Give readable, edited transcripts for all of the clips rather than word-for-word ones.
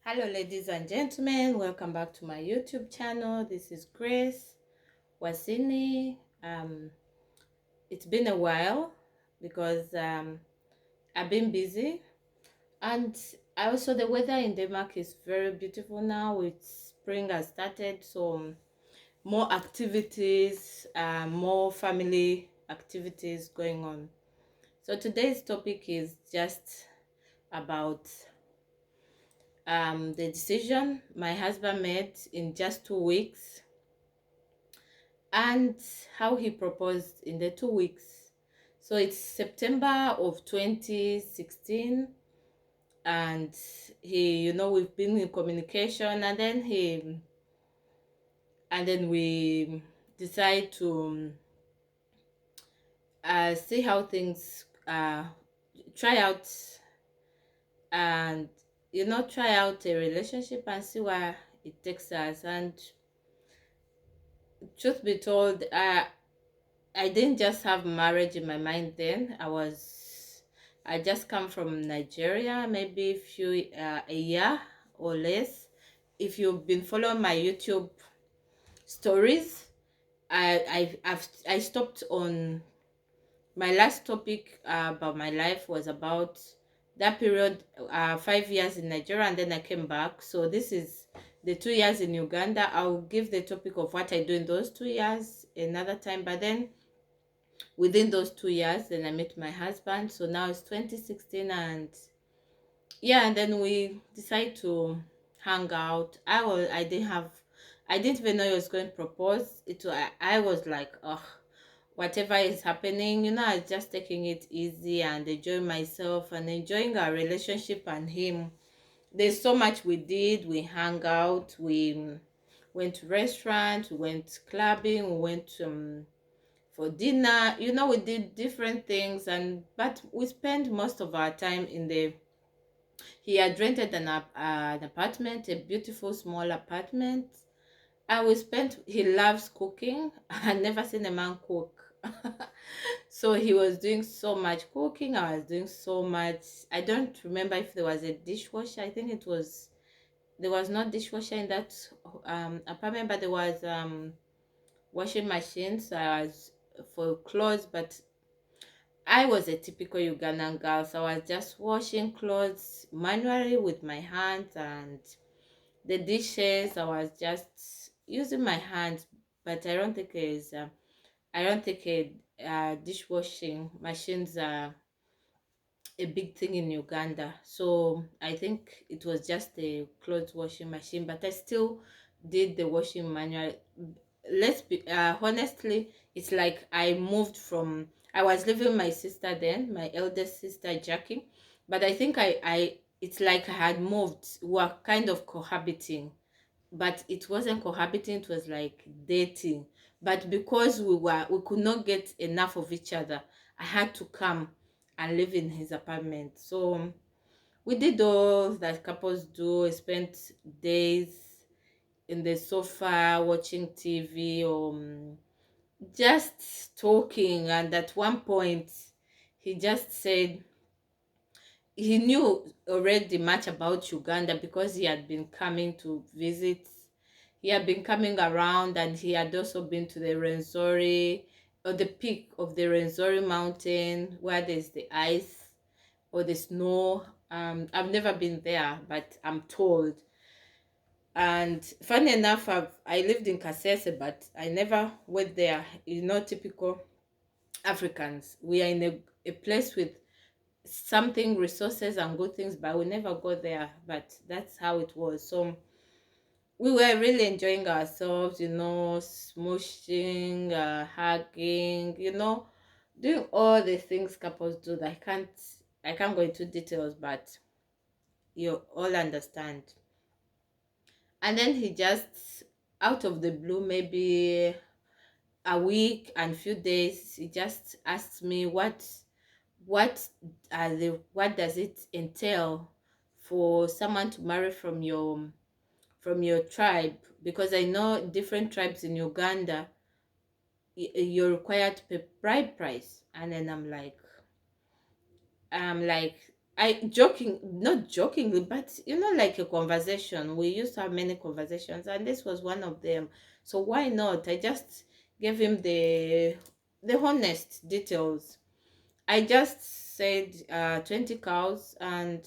Hello ladies and gentlemen, welcome back to my YouTube channel. This is Grace Wasini. It's been a while because I've been busy, and also the weather in Denmark is very beautiful now. It's spring has started, so more activities, more family activities going on. So today's topic is just about the decision my husband made in just 2 weeks, and how he proposed in the 2 weeks. So it's September of 2016, and we've been in communication, and then we decide to see how things try out, and try out a relationship and see where it takes us. And truth be told, I didn't just have marriage in my mind then. I just come from Nigeria, maybe a year or less. If you've been following my YouTube stories, I stopped on my last topic about my life was about that period, 5 years in Nigeria, and then I came back. So this is the 2 years in Uganda. I'll give the topic of what I do in those 2 years another time, but then within those 2 years, then I met my husband. So now it's 2016, and yeah, and then we decided to hang out. I didn't even know he was going to propose. I was like, oh, whatever is happening, I was just taking it easy and enjoying myself and enjoying our relationship and him. There's so much we did. We hung out, we went to restaurants, we went clubbing, we went for dinner. We did different things, but we spent most of our time in the he had rented an apartment, a beautiful small apartment, and he loves cooking. I never seen a man cook. So he was doing so much cooking, I was doing so much. I don't remember if there was a dishwasher. I think there was no dishwasher in that apartment, but there was washing machines for clothes. But I was a typical Ugandan girl, so I was just washing clothes manually with my hands, and the dishes I was just using my hands. But I don't think dishwashing machines are a big thing in Uganda. So I think it was just a clothes washing machine, but I still did the washing manual. Let's be honestly, it's like I was living with my sister then, my eldest sister Jackie, but I think it's like I had moved. We were kind of cohabiting, but it wasn't cohabiting, it was like dating. But because we could not get enough of each other, I had to come and live in his apartment. So we did all that couples do. We spent days in the sofa watching TV, or just talking. And at one point he just said he knew already much about Uganda because he had been coming to visit. He had been coming around, and he had also been to the Renzori, or the peak of the Renzori mountain where there's the ice or the snow. I've never been there, but I'm told. And funny enough, I lived in Kasese, but I never went there. Typical Africans. We are in a place with something resources and good things, but we never go there. But that's how it was. So we were really enjoying ourselves, smooshing, hugging, doing all the things couples do that I can't go into details, but you all understand. And then he just, out of the blue, maybe a week and few days, he just asked me what what does it entail for someone to marry from your tribe, because I know different tribes in Uganda, you're required to pay bride price. And then I'm like, I joking, not jokingly, but like a conversation. We used to have many conversations, and this was one of them. So why not? I just gave him the honest details. I just said 20 cows, and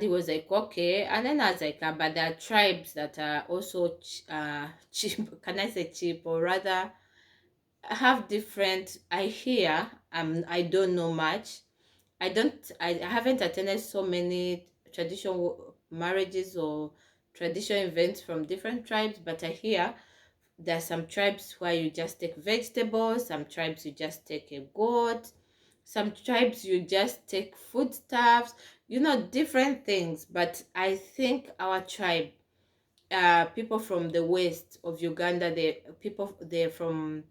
he was like, okay. And then I was like, but there are tribes that are also cheap. Can I say cheap, or rather have different? I hear. I don't know much. I haven't attended so many traditional marriages or traditional events from different tribes, but I hear there are some tribes where you just take vegetables, some tribes you just take a goat, some tribes you just take foodstuffs, different things. But I think our tribe, people from the west of Uganda, they're from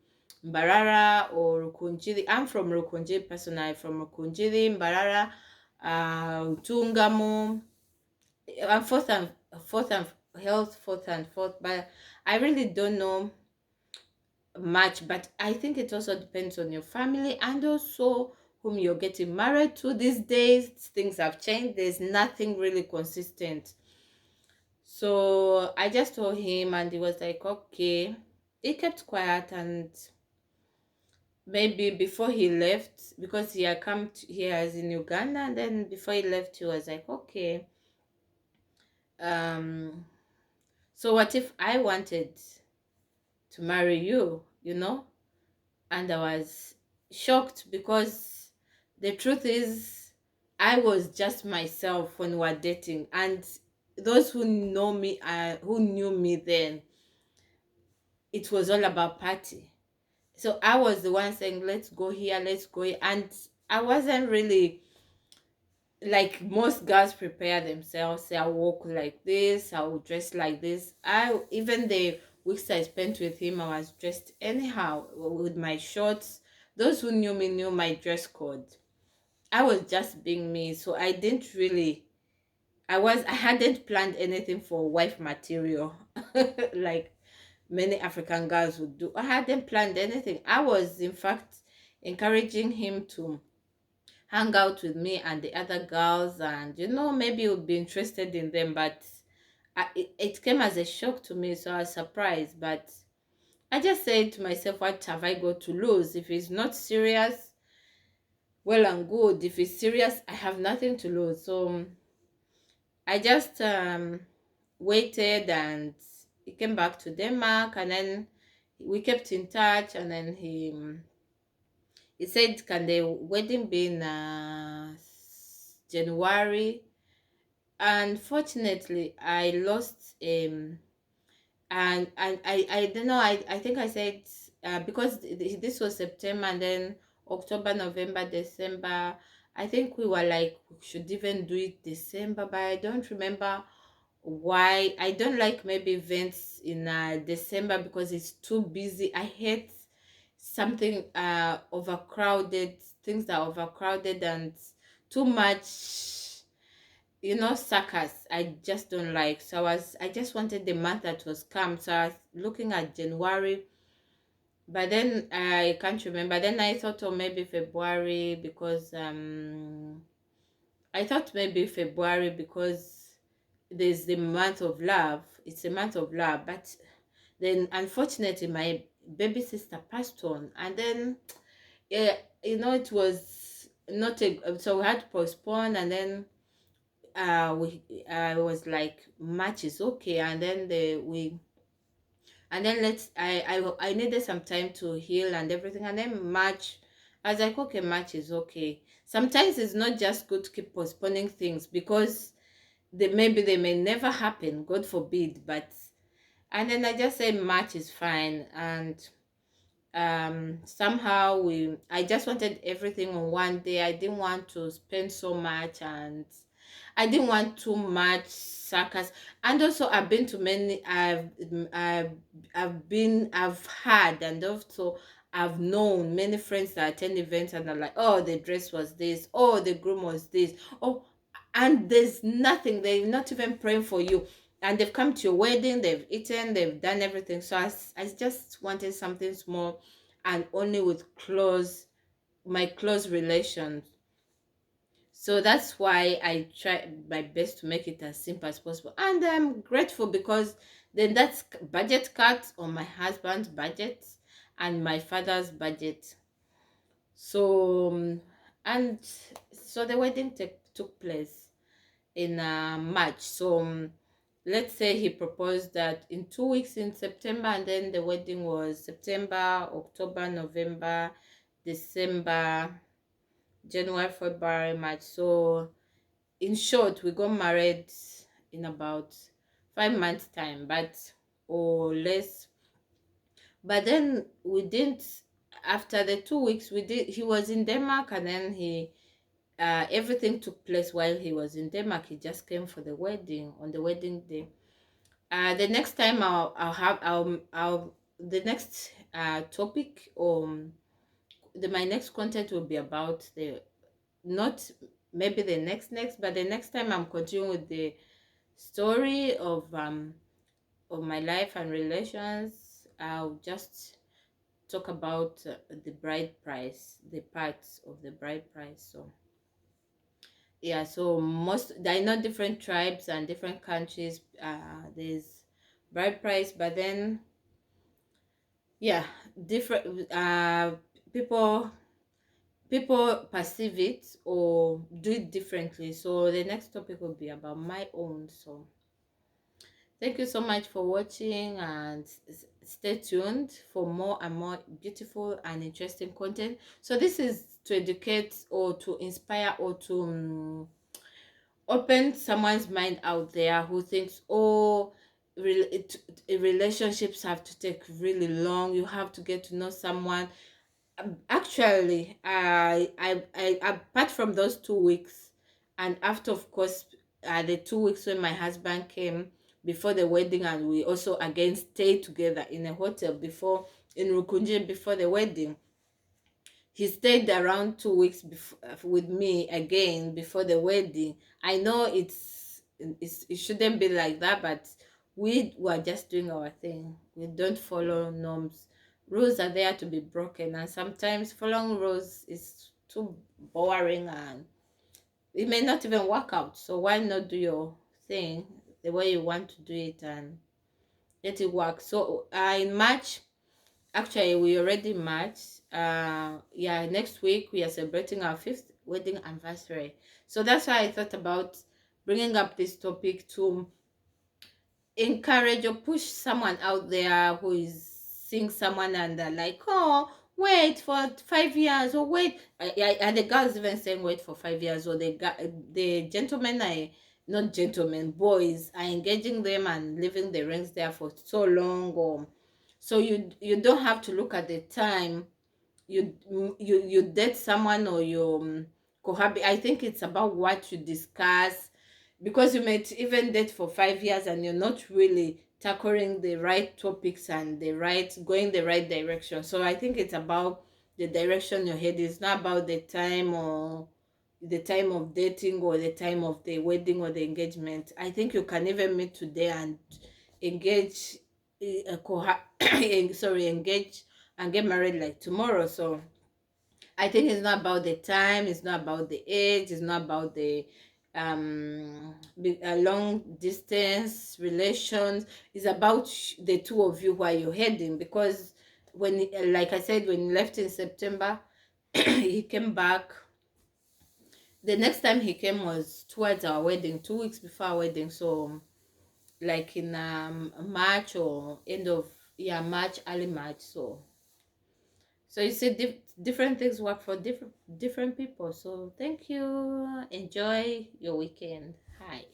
Mbarara or Rukunjiri. I'm from Rukunjiri personally, from Rukunjiri, Mbarara, Tungamu, and fourth and health, fourth and fourth. But I really don't know much. But I think it also depends on your family, and also whom you're getting married to these days. Things have changed. There's nothing really consistent. So I just told him, and he was like, okay. He kept quiet, and maybe before he left, because he had come here as in Uganda, and then before he left, he was like, okay, um, so what if I wanted to marry you, And I was shocked because the truth is, I was just myself when we were dating, and those who know me, who knew me then, it was all about party. So I was the one saying, let's go here, let's go here. And I wasn't really like most girls prepare themselves. Say, I'll walk like this, I'll dress like this. Even the weeks I spent with him, I was dressed anyhow with my shorts. Those who knew me knew my dress code. I was just being me. So I hadn't planned anything for wife material. Like many African girls would do. I hadn't planned anything. I was, in fact, encouraging him to hang out with me and the other girls, and maybe he would be interested in them. But it came as a shock to me, so I was surprised. But I just said to myself, what have I got to lose? If it's not serious, well and good. If it's serious, I have nothing to lose. So I just waited, and he came back to Denmark, and then we kept in touch, and then he said, can the wedding be in January? Unfortunately, I lost and I don't know, I think I said because this was September, and then October, November, December. I think we were like, we should even do it December, but I don't remember why. I don't like maybe events in December because it's too busy. I hate something overcrowded, things that are overcrowded and too much, circus. I just don't like. So I just wanted the month that was calm. So I was looking at January, but then I can't remember. Then I thought, oh, maybe February, because I thought maybe February because there's the month of love. It's a month of love. But then unfortunately my baby sister passed on, and then yeah, it was not a, so we had to postpone. And then we I was like, March is okay. And then let's I needed some time to heal and everything. And then March, I was like, okay, March is okay. Sometimes it's not just good to keep postponing things because maybe they may never happen, God forbid. But and then I just said March is fine. And somehow I just wanted everything on one day. I didn't want to spend so much, and I didn't want too much circus. And also I've been to many, I've had, and also I've known many friends that attend events, and are like, oh, the dress was this, oh, the groom was this, oh, and there's nothing. They're not even praying for you, and they've come to your wedding, they've eaten, they've done everything. So I just wanted something small, and only with my close relations. So that's why I try my best to make it as simple as possible. And I'm grateful because then that's budget cuts on my husband's budget and my father's budget. So and so the wedding took place in March. So let's say he proposed that in 2 weeks in September, and then the wedding was September, October, November, December, January, February, March. So in short, we got married in about 5 months time, but or less. But then we didn't. After the 2 weeks, we did. He was in Denmark, and then he everything took place while he was in Denmark. He just came for the wedding on the wedding day. The next time I'll have the next topic my next content will be about the not maybe the next, but the next time I'm continuing with the story of my life and relations. I'll just talk about the bride price, the parts of the bride price. So yeah, so I know different tribes and different countries. There's bride price, but then yeah, different people perceive it or do it differently. So the next topic will be about my own. So thank you so much for watching, and stay tuned for more and more beautiful and interesting content. So this is to educate or to inspire or to open someone's mind out there who thinks, oh, relationships have to take really long. You have to get to know someone. Actually, I apart from those 2 weeks, and after, of course, the 2 weeks when my husband came before the wedding, and we also again stayed together in a hotel before in Rukunji before the wedding. He stayed around 2 weeks with me again before the wedding. I know it shouldn't be like that, but we were just doing our thing. We don't follow norms. Rules are there to be broken, and sometimes following rules is too boring and it may not even work out. So why not do your thing the way you want to do it and let it work? So in March, actually, we already matched. Yeah, next week we are celebrating our 5th wedding anniversary. So that's why I thought about bringing up this topic to encourage or push someone out there who is seeing someone and they're like, oh, wait for 5 years, or wait. And the girls even saying wait for 5 years, or the gentlemen not gentlemen, boys are engaging them and leaving the rings there for so long. Or so you don't have to look at the time you date someone, or you cohabit. I think it's about what you discuss, because you might even date for 5 years and you're not really tackling the right topics and going the right direction. So I think it's about the direction you're heading. It's not about the time, or the time of dating, or the time of the wedding or the engagement. I think you can even meet today and engage engage and get married like tomorrow. So I think it's not about the time, it's not about the age, it's not about the long distance relations. It's about the two of you where you're heading. Because like I said, when he left in September, he came back. The next time he came was towards our wedding, 2 weeks before our wedding. So like in March, or end of, yeah, March, early March. So you see, different things work for different people. So thank you. Enjoy your weekend. Hi.